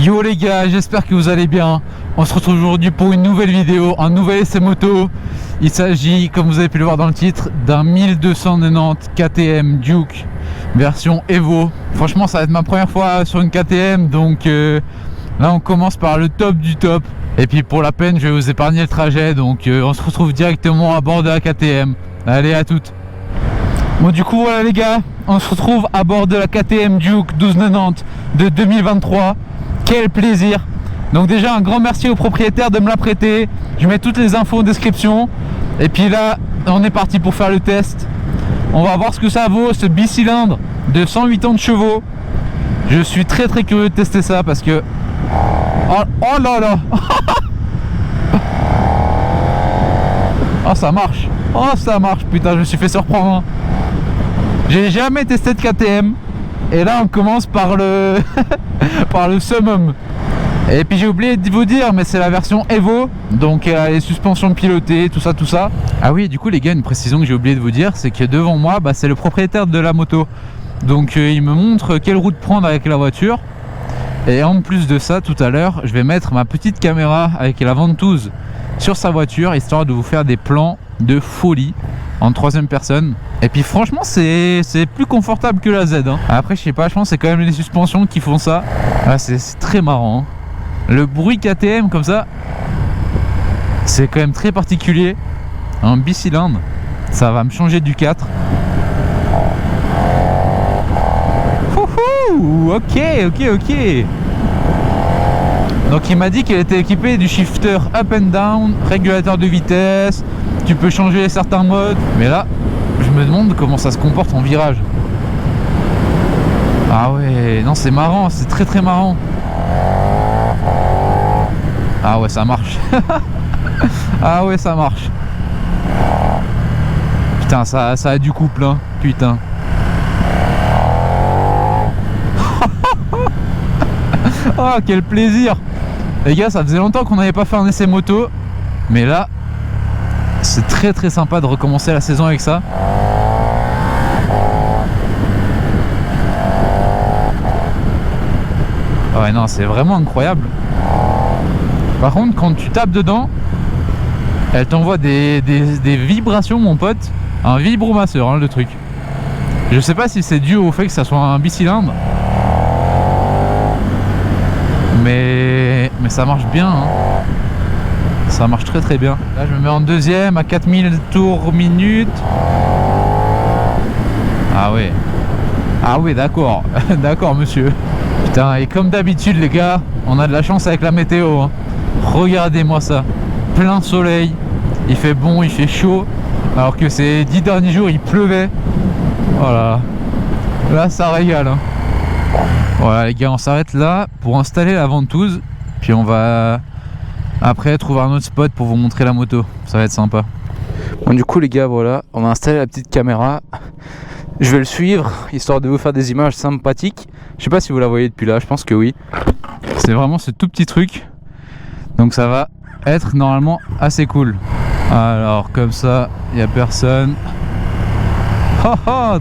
Yo les gars, j'espère que vous allez bien. On se retrouve aujourd'hui pour une nouvelle vidéo, un nouvel essai moto. Il s'agit, comme vous avez pu le voir dans le titre, d'un 1290 KTM Duke version Evo. Franchement, ça va être ma première fois sur une KTM, donc là on commence par le top du top. Et puis pour la peine, je vais vous épargner le trajet, donc on se retrouve directement à bord de la KTM. Allez, à toutes. Bon, du coup voilà les gars, on se retrouve à bord de la KTM Duke 1290 de 2023. Quel plaisir! Donc déjà un grand merci au propriétaire de me la prêter. Je mets toutes les infos en description. Et puis là on est parti pour faire le test. On va voir ce que ça vaut, ce bicylindre de 180 chevaux. Je suis très curieux de tester ça parce que... Oh là là. Oh ça marche. Oh ça marche, putain, je me suis fait surprendre. J'ai jamais testé de KTM. Et là on commence par le par le summum. Et puis j'ai oublié de vous dire, mais c'est la version Evo, donc les suspensions pilotées, tout ça. Ah oui, du coup les gars, une précision que j'ai oublié de vous dire, c'est que devant moi, c'est le propriétaire de la moto. Donc il me montre quelle route prendre avec la voiture. Et en plus de ça, tout à l'heure, je vais mettre ma petite caméra avec la ventouse sur sa voiture, histoire de vous faire des plans de folie en troisième personne. Et puis franchement c'est plus confortable que la Z hein. Après je sais pas, je pense que c'est quand même les suspensions qui font ça. Ah, c'est très marrant hein. Le bruit KTM comme ça, c'est quand même très particulier. Un bicylindre, ça va me changer du 4. Ouhou, ok. Donc il m'a dit qu'elle était équipée du shifter up and down, régulateur de vitesse. Tu peux changer certains modes, mais là je me demande comment ça se comporte en virage. Ah ouais, non c'est marrant, c'est très marrant. Ah ouais, ça marche. Ah ouais, ça marche. Putain, ça a du couple hein, putain. Oh quel plaisir. Les gars, ça faisait longtemps qu'on n'avait pas fait un essai moto, mais là c'est très sympa de recommencer la saison avec ça. Ouais non, c'est vraiment incroyable. Par contre quand tu tapes dedans, elle t'envoie des vibrations mon pote. Un vibromasseur hein, le truc. Je sais pas si c'est dû au fait que ça soit un bicylindre, mais ça marche bien hein. Ça marche très bien. Là je me mets en deuxième à 4000 tours minute. Ah ouais d'accord. D'accord monsieur. Putain, et comme d'habitude les gars, on a de la chance avec la météo hein. Regardez-moi ça. Plein soleil. Il fait bon, il fait chaud. Alors que ces 10 derniers jours il pleuvait. Voilà. Là ça régale hein. Voilà les gars, on s'arrête là pour installer la ventouse. Puis on va après trouver un autre spot pour vous montrer la moto. Ça va être sympa. Bon du coup les gars, voilà, on a installé la petite caméra. Je vais le suivre histoire de vous faire des images sympathiques. Je sais pas si vous la voyez depuis là, je pense que oui. C'est vraiment ce tout petit truc. Donc ça va être normalement assez cool. Alors comme ça, il n'y a personne.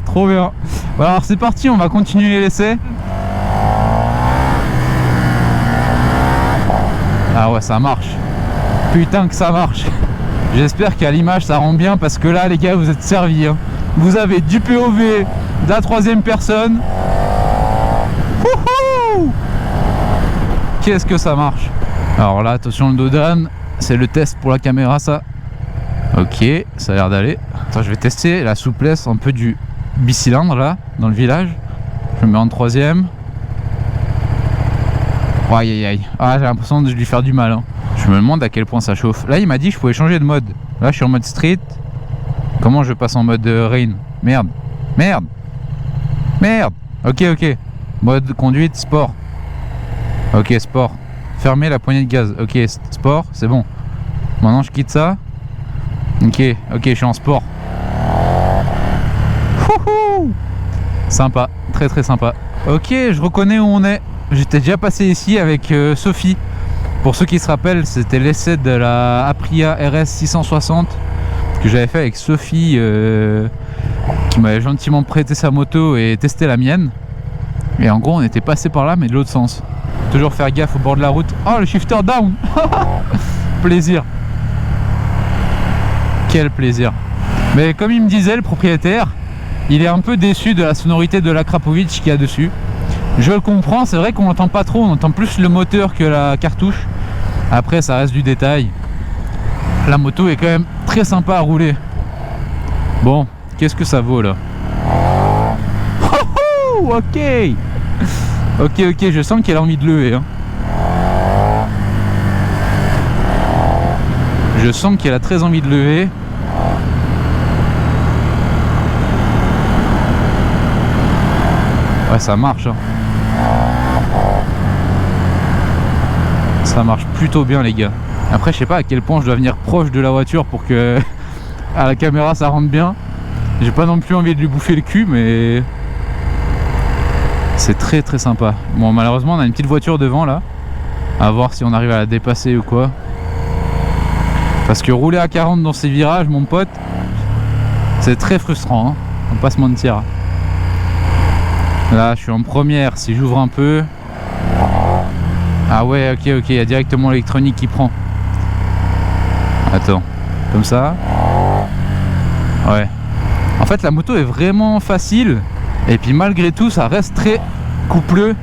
Trop bien. Bon, alors c'est parti, on va continuer l'essai. Ah ouais, ça marche. Putain que ça marche. J'espère qu'à l'image ça rend bien, parce que là les gars, vous êtes servis hein. Vous avez du POV, de la troisième personne. Qu'est-ce que ça marche. Alors là, attention le dos d'âne, c'est le test pour la caméra ça. Ok, ça a l'air d'aller. Attends, je vais tester la souplesse un peu du bicylindre là, dans le village. Je me mets en troisième. Aïe. Ah, j'ai l'impression de lui faire du mal hein. Je me demande à quel point ça chauffe. Là il m'a dit que je pouvais changer de mode. Là je suis en mode street. Comment je passe en mode rain? Merde. Ok. Mode conduite sport. Ok, sport. Fermer la poignée de gaz. Ok, sport, c'est bon. Maintenant je quitte ça. Ok, je suis en sport. Sympa, très sympa. Ok, je reconnais où on est. J'étais déjà passé ici avec Sophie. Pour ceux qui se rappellent, c'était l'essai de la Aprilia RS 660 que j'avais fait avec Sophie, qui m'avait gentiment prêté sa moto et testé la mienne. Et en gros on était passé par là mais de l'autre sens. Toujours faire gaffe au bord de la route. Oh le shifter down. Plaisir. Quel plaisir. Mais comme il me disait le propriétaire, il est un peu déçu de la sonorité de l'Akrapovic qu'il y a dessus. Je le comprends, c'est vrai qu'on n'entend pas trop, on entend plus le moteur que la cartouche. Après ça reste du détail. La moto est quand même très sympa à rouler. Bon, qu'est-ce que ça vaut là? Oh, ok. Ok, je sens qu'elle a envie de lever. Hein. Je sens qu'elle a très envie de lever. Ouais, ça marche. Hein. Ça marche plutôt bien, les gars. Après, je sais pas à quel point je dois venir proche de la voiture pour que à la caméra ça rentre bien. J'ai pas non plus envie de lui bouffer le cul, mais c'est très très sympa. Bon, malheureusement, on a une petite voiture devant là. À voir si on arrive à la dépasser ou quoi. Parce que rouler à 40 dans ces virages, mon pote, c'est très frustrant. Hein. On va pas se mentir. Là, je suis en première. Si j'ouvre un peu. Ah ouais, ok, il y a directement l'électronique qui prend. Attends, comme ça. Ouais. En fait, la moto est vraiment facile. Et puis malgré tout, ça reste très coupleux.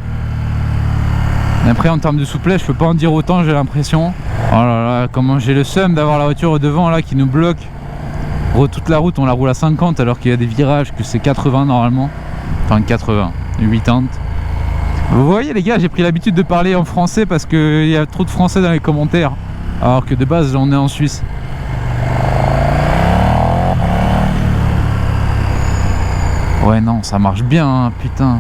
Après, en termes de souplesse, je peux pas en dire autant, j'ai l'impression. Oh là là, comment j'ai le seum d'avoir la voiture au devant là qui nous bloque. Gros, toute la route, on la roule à 50 alors qu'il y a des virages que c'est 80 normalement. Enfin 80, 80. Vous voyez les gars, j'ai pris l'habitude de parler en français parce qu'il y a trop de français dans les commentaires. Alors que de base, on est en Suisse. Ouais non, ça marche bien, hein, putain.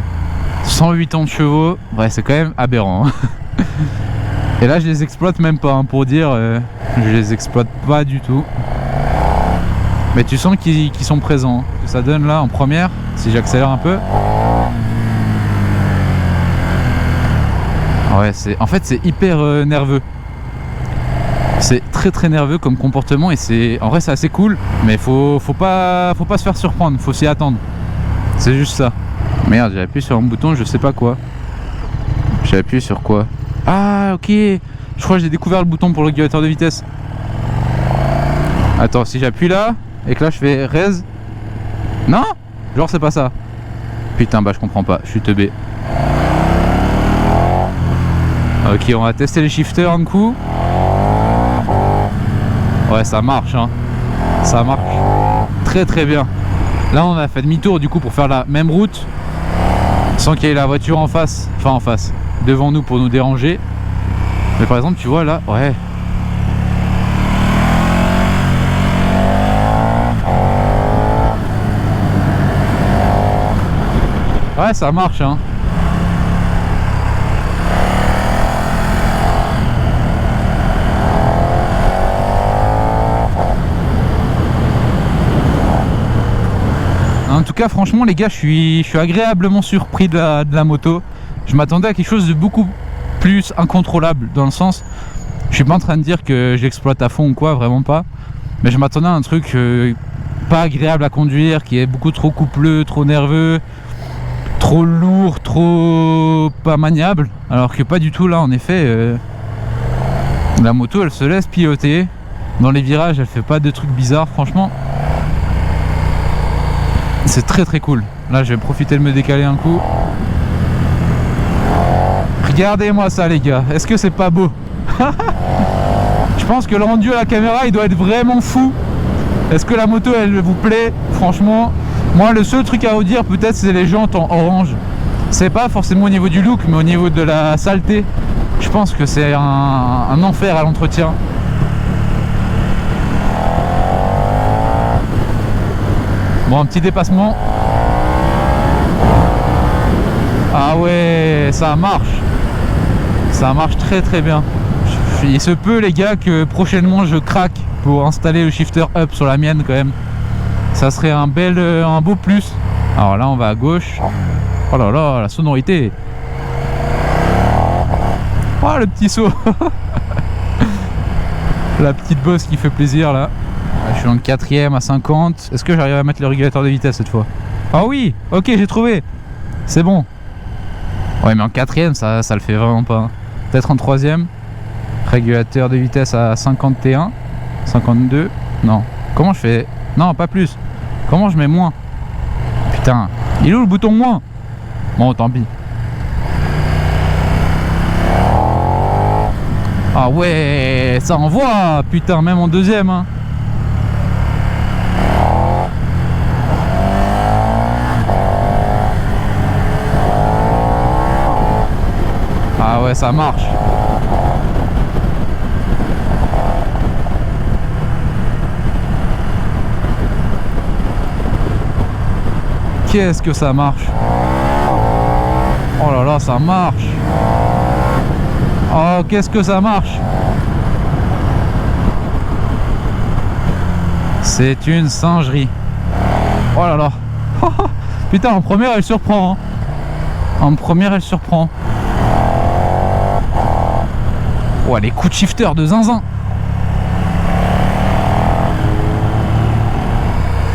180 chevaux, ouais c'est quand même aberrant. Hein. Et là je les exploite même pas, hein, pour dire, je les exploite pas du tout. Mais tu sens qu'ils sont présents. Hein. Ça donne là en première, si j'accélère un peu. Ouais, en fait c'est hyper nerveux. C'est très très nerveux comme comportement et en vrai c'est assez cool. Mais faut pas se faire surprendre, faut s'y attendre. C'est juste ça. Merde, j'ai appuyé sur un bouton, je sais pas quoi. J'ai appuyé sur quoi? Ah ok. Je crois que j'ai découvert le bouton pour le régulateur de vitesse. Attends, si j'appuie là et que là je fais raise. Non? Genre c'est pas ça. Putain, bah je comprends pas, je suis teubé. Ok, on va tester les shifters un coup. Ouais, ça marche, hein. Ça marche très très bien. Là, on a fait demi-tour du coup pour faire la même route sans qu'il y ait la voiture en face, enfin en face, devant nous pour nous déranger. Mais par exemple, tu vois là, ouais. Ouais, ça marche, hein. En tout cas, franchement, les gars, je suis agréablement surpris de la moto. Je m'attendais à quelque chose de beaucoup plus incontrôlable, dans le sens, je suis pas en train de dire que j'exploite à fond ou quoi, vraiment pas. Mais je m'attendais à un truc pas agréable à conduire, qui est beaucoup trop coupleux, trop nerveux, trop lourd, trop pas maniable. Alors que pas du tout là, en effet. La moto, elle se laisse piloter. Dans les virages, elle fait pas de trucs bizarres, franchement. C'est très très cool. Là je vais profiter de me décaler un coup. Regardez-moi ça les gars. Est-ce que c'est pas beau? Je pense que le rendu à la caméra il doit être vraiment fou. Est-ce que la moto elle vous plaît? Franchement, moi le seul truc à vous dire peut-être c'est les jantes en orange. C'est pas forcément au niveau du look mais au niveau de la saleté. Je pense que c'est un enfer à l'entretien. Bon, un petit dépassement. Ah ouais, ça marche. Ça marche très très bien. Il se peut les gars que prochainement je craque pour installer le shifter up sur la mienne quand même. Ça serait un beau plus. Alors là on va à gauche. Oh là là, la sonorité. Oh le petit saut. La petite bosse qui fait plaisir là. Je suis en 4ème à 50. Est-ce que j'arrive à mettre le régulateur de vitesse cette fois? Ah oui, ok, j'ai trouvé. C'est bon. Ouais, mais en quatrième, ça le fait vraiment pas. Peut-être en troisième. Régulateur de vitesse à 51, 52. Non. Comment je fais? Non, pas plus. Comment je mets moins? Putain. Il est où le bouton moins? Bon, tant pis. Ah ouais, ça envoie. Putain, même en deuxième. Hein. Ah ouais, ça marche. Qu'est-ce que ça marche? Oh là là, ça marche. Oh, qu'est-ce que ça marche? C'est une singerie. Oh là là. Putain, en première, elle surprend. Hein. En première, elle surprend. Oh, les coups de shifter de zinzin.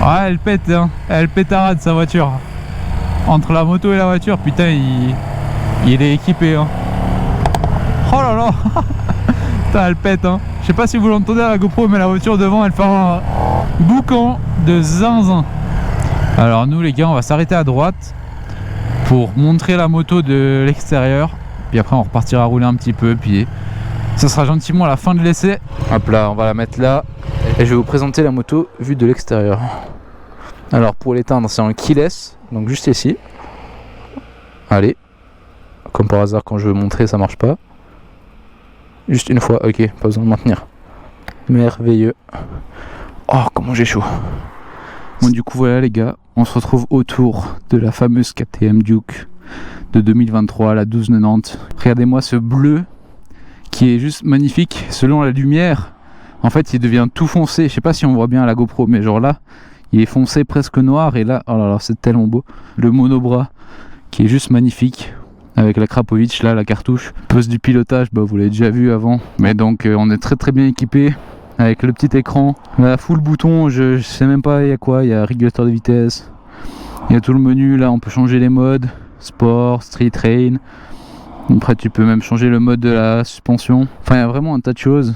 Ah, elle pète, hein. Elle pétarade sa voiture. Entre la moto et la voiture, putain, il est équipé. Hein. Oh là là. Putain, elle pète. Hein. Je sais pas si vous l'entendez à la GoPro, mais la voiture devant, elle fait un boucan de zinzin. Alors nous, les gars, on va s'arrêter à droite pour montrer la moto de l'extérieur. Puis après, on repartira rouler un petit peu. Puis ça sera gentiment à la fin de l'essai. Hop là, on va la mettre là. Et je vais vous présenter la moto vue de l'extérieur. Alors pour l'éteindre, c'est en keyless, donc juste ici. Allez, comme par hasard, quand je veux montrer, ça marche pas. Juste une fois, ok, pas besoin de maintenir. Merveilleux. Oh, comment j'ai chaud. Bon, du coup, voilà les gars, on se retrouve autour de la fameuse KTM Duke de 2023, la 1290. Regardez-moi ce bleu qui est juste magnifique. Selon la lumière, en fait, il devient tout foncé. Je sais pas si on voit bien à la GoPro, mais genre là, il est foncé presque noir. Et là, oh là là, c'est tellement beau. Le monobras qui est juste magnifique. Avec la Krapovic, là, la cartouche. Poste du pilotage, bah, vous l'avez déjà vu avant. Mais donc, on est très très bien équipé. Avec le petit écran. La full bouton, je sais même pas il y a quoi. Il y a régulateur de vitesse. Il y a tout le menu. Là, on peut changer les modes. Sport, street, rain. Après, tu peux même changer le mode de la suspension. Enfin, il y a vraiment un tas de choses.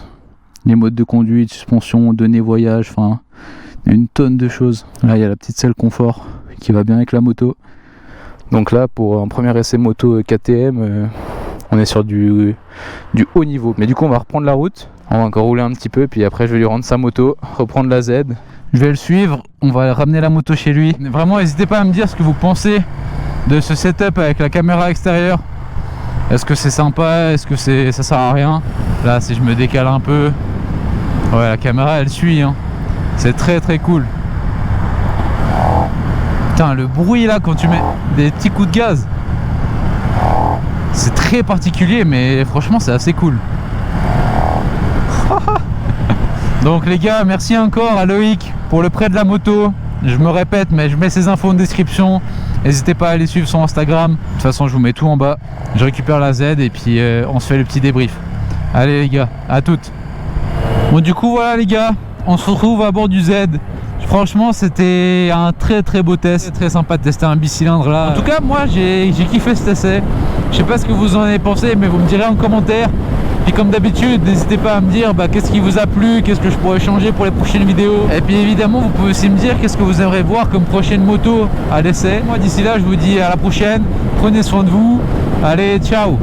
Les modes de conduite, suspension, données voyage. Enfin, une tonne de choses. Là, il y a la petite selle confort qui va bien avec la moto. Donc là, pour un premier essai moto KTM, on est sur du haut niveau. Mais du coup, on va reprendre la route. On va encore rouler un petit peu. Puis après, je vais lui rendre sa moto, reprendre la Z. Je vais le suivre. On va ramener la moto chez lui. Vraiment, n'hésitez pas à me dire ce que vous pensez de ce setup avec la caméra extérieure. Est-ce que c'est sympa? Est-ce que ça sert à rien? Là, si je me décale un peu... Ouais, la caméra, elle suit. Hein. C'est très très cool. Putain, le bruit là quand tu mets des petits coups de gaz, c'est très particulier, mais franchement c'est assez cool. Donc les gars, merci encore à Loïc pour le prêt de la moto. Je me répète, mais je mets ses infos en description. N'hésitez pas à aller suivre son Instagram. De toute façon, je vous mets tout en bas. Je récupère la Z et puis on se fait le petit débrief. Allez les gars, à toutes. Bon, du coup voilà les gars, on se retrouve à bord du Z. Franchement, c'était un très très beau test. C'est très sympa de tester un bicylindre là. En tout cas, moi j'ai kiffé cet essai. Je sais pas ce que vous en avez pensé, mais vous me direz en commentaire. Et comme d'habitude, n'hésitez pas à me dire qu'est-ce qui vous a plu, qu'est-ce que je pourrais changer pour les prochaines vidéos. Et puis évidemment, vous pouvez aussi me dire qu'est-ce que vous aimeriez voir comme prochaine moto à l'essai. Moi d'ici là, je vous dis à la prochaine. Prenez soin de vous. Allez, ciao.